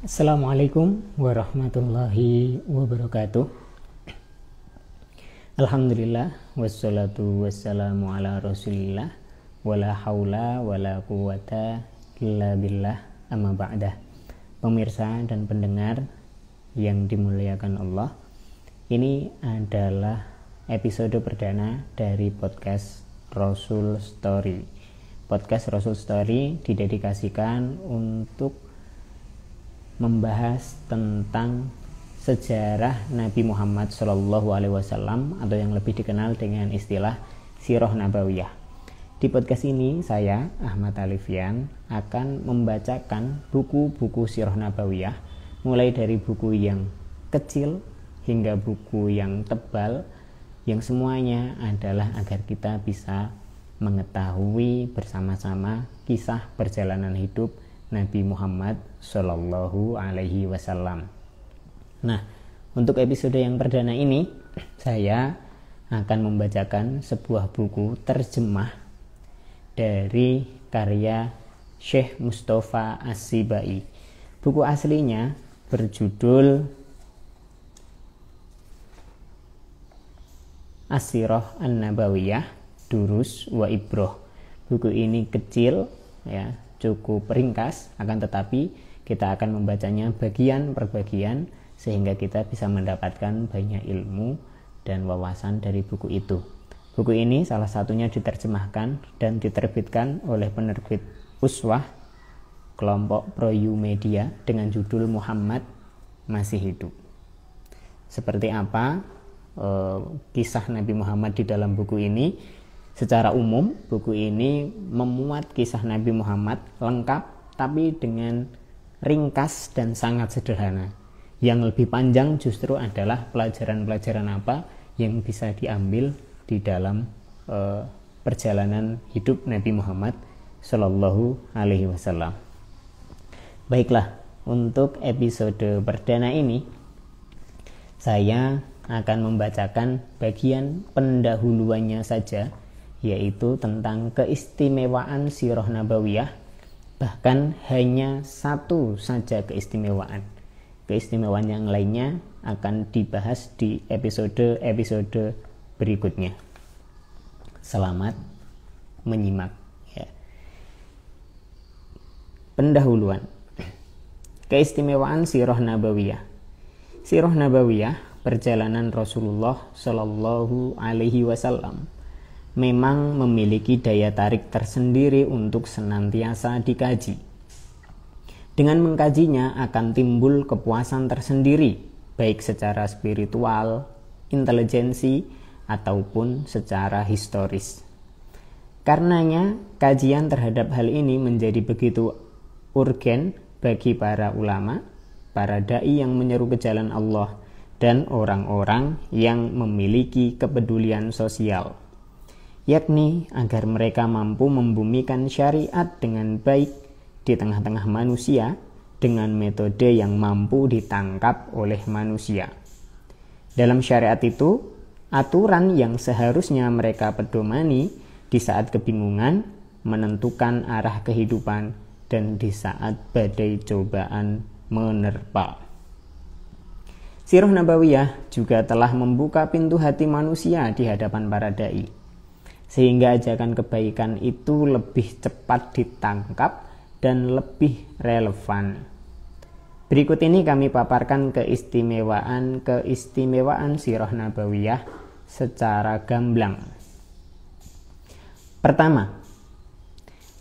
Assalamualaikum warahmatullahi wabarakatuh. Alhamdulillah wassalatu wassalamu ala rasulillah wala haula wala quwata illa billah amma ba'dah. Pemirsa dan pendengar yang dimuliakan Allah, ini adalah episode perdana dari podcast Rasul Story. Podcast Rasul Story didedikasikan untuk membahas tentang sejarah Nabi Muhammad SAW atau yang lebih dikenal dengan istilah Sirah Nabawiyah. Di podcast ini saya, Ahmad Alifian, akan membacakan buku-buku Sirah Nabawiyah, mulai dari buku yang kecil hingga buku yang tebal, yang semuanya adalah agar kita bisa mengetahui bersama-sama kisah perjalanan hidup Nabi Muhammad Shallallahu Alaihi Wasallam. Nah, untuk episode yang perdana ini, saya akan membacakan sebuah buku terjemah dari karya Syekh Mustafa As-Sibai. Buku aslinya berjudul As-Sirah An-Nabawiyah Durus wa Ibroh. Buku ini kecil, ya, cukup ringkas, akan tetapi kita akan membacanya bagian per bagian sehingga kita bisa mendapatkan banyak ilmu dan wawasan dari buku itu. Buku ini salah satunya diterjemahkan dan diterbitkan oleh penerbit Uswah kelompok Proyu Media dengan judul Muhammad Masih Hidup. Seperti apa kisah Nabi Muhammad di dalam buku ini? Secara umum, buku ini memuat kisah Nabi Muhammad lengkap tapi dengan ringkas dan sangat sederhana. Yang lebih panjang justru adalah pelajaran-pelajaran apa yang bisa diambil di dalam perjalanan hidup Nabi Muhammad Shallallahu Alaihi Wasallam. Baiklah, untuk episode perdana ini saya akan membacakan bagian pendahuluannya saja, yaitu tentang keistimewaan Sirah Nabawiyah. Bahkan hanya satu saja keistimewaan. Keistimewaan yang lainnya akan dibahas di episode-episode berikutnya. Selamat menyimak, ya. Pendahuluan. Keistimewaan Sirah Nabawiyah. Sirah Nabawiyah, perjalanan Rasulullah Shallallahu Alaihi Wasallam, memang memiliki daya tarik tersendiri untuk senantiasa dikaji. Dengan mengkajinya akan timbul kepuasan tersendiri, baik secara spiritual, intelijensi, ataupun secara historis. Karenanya, kajian terhadap hal ini menjadi begitu urgen bagi para ulama, para dai yang menyeru ke jalan Allah, dan orang-orang yang memiliki kepedulian sosial, yakni agar mereka mampu membumikan syariat dengan baik di tengah-tengah manusia dengan metode yang mampu ditangkap oleh manusia. Dalam syariat itu, aturan yang seharusnya mereka pedomani di saat kebingungan, menentukan arah kehidupan, dan di saat badai cobaan menerpa. Sirah Nabawiyah juga telah membuka pintu hati manusia di hadapan para dai, sehingga ajakan kebaikan itu lebih cepat ditangkap dan lebih relevan. Berikut ini kami paparkan keistimewaan Sirah Nabawiyah secara gamblang. Pertama,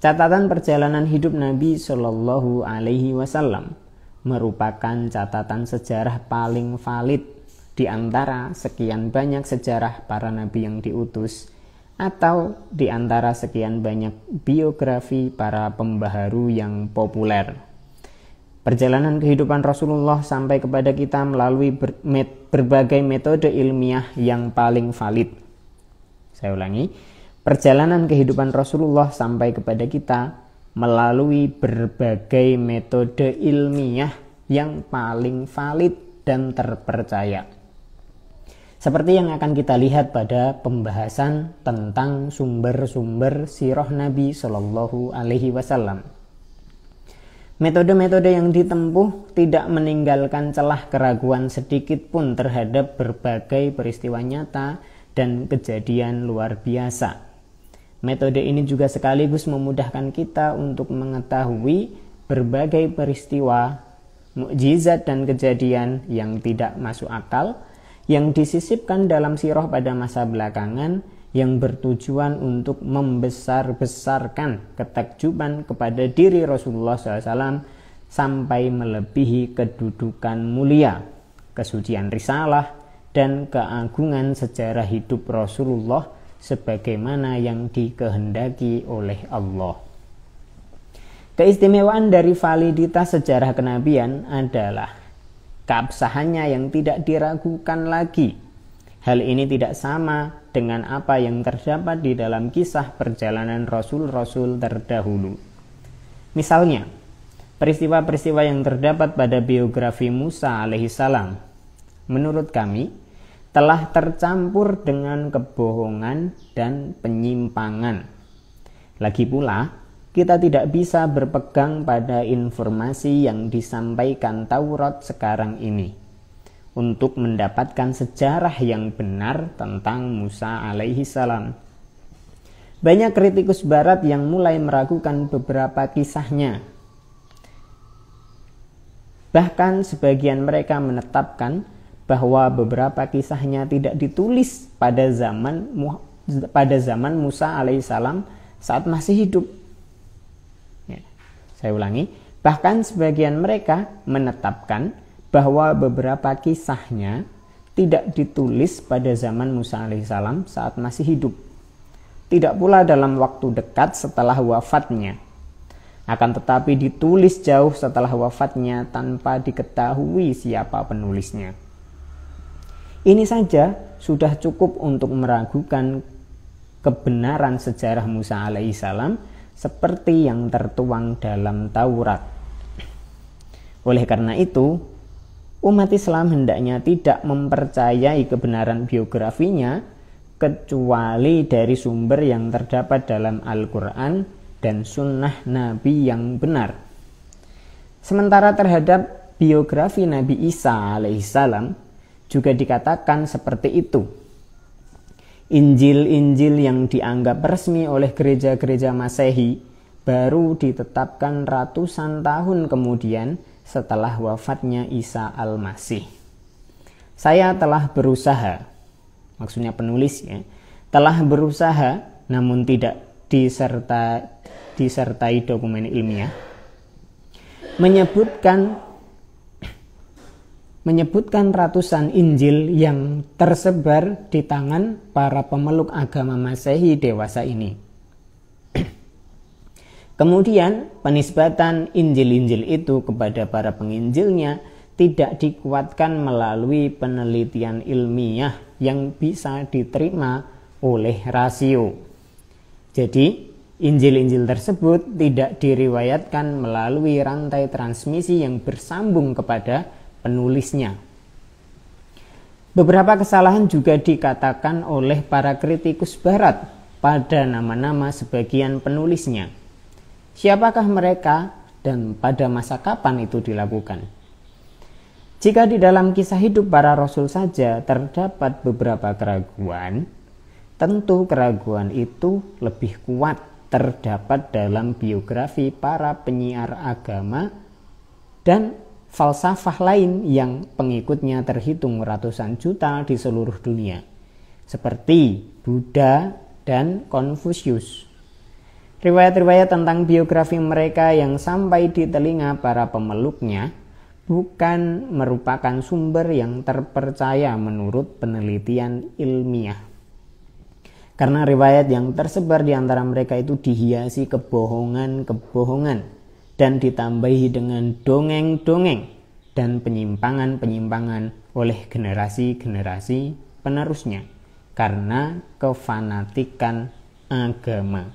catatan perjalanan hidup Nabi Shallallahu Alaihi Wasallam merupakan catatan sejarah paling valid di antara sekian banyak sejarah para nabi yang diutus, atau di antara sekian banyak biografi para pembaharu yang populer. Perjalanan kehidupan Rasulullah sampai kepada kita melalui berbagai metode ilmiah yang paling valid. Saya ulangi, perjalanan kehidupan Rasulullah sampai kepada kita melalui berbagai metode ilmiah yang paling valid dan terpercaya. Seperti yang akan kita lihat pada pembahasan tentang sumber-sumber sirah Nabi Shallallahu Alaihi Wasallam. Metode-metode yang ditempuh tidak meninggalkan celah keraguan sedikit pun terhadap berbagai peristiwa nyata dan kejadian luar biasa. Metode ini juga sekaligus memudahkan kita untuk mengetahui berbagai peristiwa, mukjizat dan kejadian yang tidak masuk akal, yang disisipkan dalam sirah pada masa belakangan, yang bertujuan untuk membesar-besarkan ketakjuban kepada diri Rasulullah SAW sampai melebihi kedudukan mulia, kesucian risalah, dan keagungan sejarah hidup Rasulullah sebagaimana yang dikehendaki oleh Allah. Keistimewaan dari validitas sejarah kenabian adalah keabsahannya yang tidak diragukan lagi. Hal ini tidak sama dengan apa yang terdapat di dalam kisah perjalanan rasul-rasul terdahulu. Misalnya, peristiwa-peristiwa yang terdapat pada biografi Musa alaihissalam, menurut kami, telah tercampur dengan kebohongan dan penyimpangan. Lagi pula, kita tidak bisa berpegang pada informasi yang disampaikan Taurat sekarang ini untuk mendapatkan sejarah yang benar tentang Musa alaihissalam. Banyak kritikus barat yang mulai meragukan beberapa kisahnya. Bahkan sebagian mereka menetapkan bahwa beberapa kisahnya tidak ditulis pada zaman Musa alaihissalam saat masih hidup. Saya ulangi, bahkan sebagian mereka menetapkan bahwa beberapa kisahnya tidak ditulis pada zaman Musa alaihissalam saat masih hidup. Tidak pula dalam waktu dekat setelah wafatnya. Akan tetapi ditulis jauh setelah wafatnya tanpa diketahui siapa penulisnya. Ini saja sudah cukup untuk meragukan kebenaran sejarah Musa alaihissalam seperti yang tertuang dalam Taurat. Oleh karena itu, umat Islam hendaknya tidak mempercayai kebenaran biografinya kecuali dari sumber yang terdapat dalam Al-Quran dan sunnah Nabi yang benar. Sementara terhadap biografi Nabi Isa alaihissalam juga dikatakan seperti itu. Injil-Injil yang dianggap resmi oleh gereja-gereja Masehi baru ditetapkan ratusan tahun kemudian setelah wafatnya Isa Al-Masih. Saya telah berusaha, maksudnya penulis ya, telah berusaha namun tidak disertai dokumen ilmiah, menyebutkan ratusan Injil yang tersebar di tangan para pemeluk agama Masehi dewasa ini. Kemudian penisbatan Injil-Injil itu kepada para penginjilnya tidak dikuatkan melalui penelitian ilmiah yang bisa diterima oleh rasio. Jadi, Injil-Injil tersebut tidak diriwayatkan melalui rantai transmisi yang bersambung kepada penulisnya. Beberapa kesalahan juga dikatakan oleh para kritikus barat pada nama-nama sebagian penulisnya. Siapakah mereka dan pada masa kapan itu dilakukan? Jika di dalam kisah hidup para rasul saja terdapat beberapa keraguan, tentu keraguan itu lebih kuat terdapat dalam biografi para penyiar agama dan falsafah lain yang pengikutnya terhitung ratusan juta di seluruh dunia, seperti Buddha dan Konfusius. Riwayat-riwayat tentang biografi mereka yang sampai di telinga para pemeluknya bukan merupakan sumber yang terpercaya menurut penelitian ilmiah. Karena riwayat yang tersebar di antara mereka itu dihiasi kebohongan-kebohongan dan ditambahi dengan dongeng-dongeng dan penyimpangan-penyimpangan oleh generasi-generasi penerusnya karena kefanatikan agama.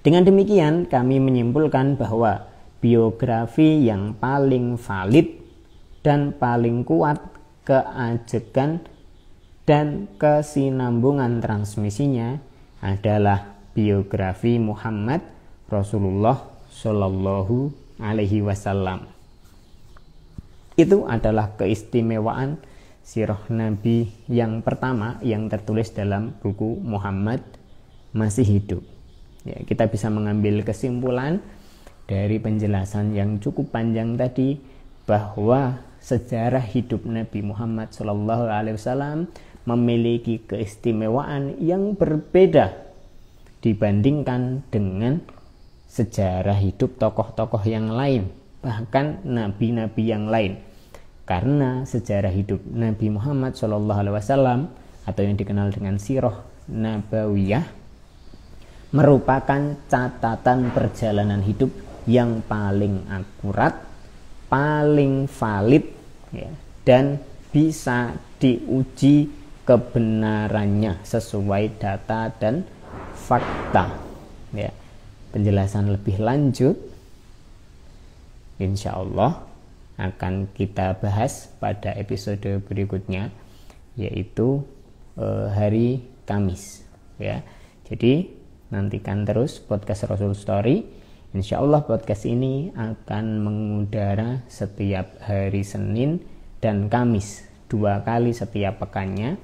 Dengan demikian, kami menyimpulkan bahwa biografi yang paling valid dan paling kuat keajegan dan kesinambungan transmisinya adalah biografi Muhammad Rasulullah Shallallahu Alaihi Wasallam. Itu adalah keistimewaan sirah Nabi yang pertama yang tertulis dalam buku Muhammad Masih Hidup. Ya, kita bisa mengambil kesimpulan dari penjelasan yang cukup panjang tadi bahwa sejarah hidup Nabi Muhammad SAW memiliki keistimewaan yang berbeda dibandingkan dengan sejarah hidup tokoh-tokoh yang lain, bahkan nabi-nabi yang lain. Karena sejarah hidup Nabi Muhammad SAW atau yang dikenal dengan sirah nabawiyah merupakan catatan perjalanan hidup yang paling akurat, paling valid, ya, dan bisa diuji kebenarannya sesuai data dan fakta. Ya, penjelasan lebih lanjut insya Allah akan kita bahas pada episode berikutnya, yaitu hari Kamis. Ya, jadi nantikan terus podcast Rasul Story. Insya Allah podcast ini akan mengudara setiap hari Senin dan Kamis, 2 kali setiap pekannya.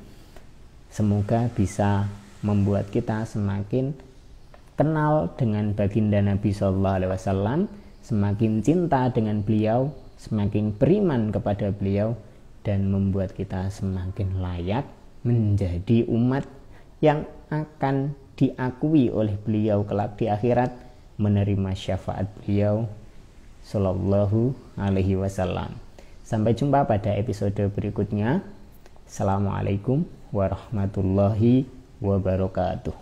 Semoga bisa membuat kita semakin kenal dengan baginda Nabi SAW, semakin cinta dengan beliau, semakin beriman kepada beliau, dan membuat kita semakin layak menjadi umat yang akan diakui oleh beliau kelak di akhirat, menerima syafaat beliau Sallallahu Alaihi Wasallam. Sampai jumpa pada episode berikutnya. Assalamualaikum warahmatullahi wabarakatuh.